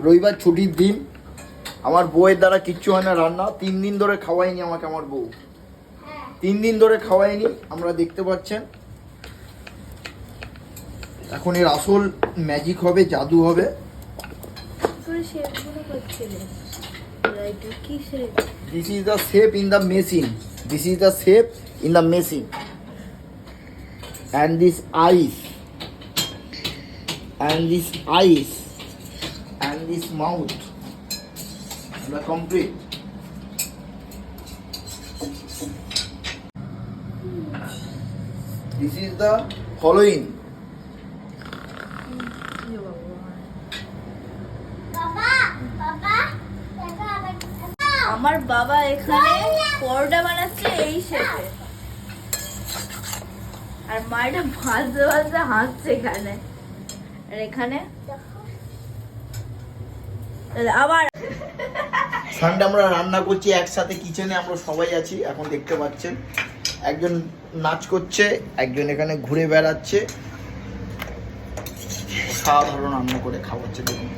রবিবার ছুটির দিন, আমার বউয়ের দ্বারা কিচ্ছু হয় না রান্না। 3 দিন ধরে খাওয়াইনি আমাকে আমার বউ, 3 দিন ধরে খাওয়াইনি। আমরা দেখতে পাচ্ছেন এখন এর আসল ম্যাজিক হবে, জাদু হবে। This is the shape in the machine. This is the shape in the machine. And this eyes. And this eyes. And this mouth. The complete. This is the following. আমার বাবা এখানে পরোটা বানাচ্ছে এই শেপে, আর মা এটা ভাজতে ভাজতে হাসছে এখানে। আর এখানে আবার সানডে আমরা রান্না করছি একসাথে কিচেনে, আমরা সবাই আছি। এখন দেখতে পাচ্ছেন একজন নাচ করছে, একজন এখানে ঘুরে বেড়াচ্ছে, সাধারণ রান্না করে খাওয়াচ্ছে। দেখুন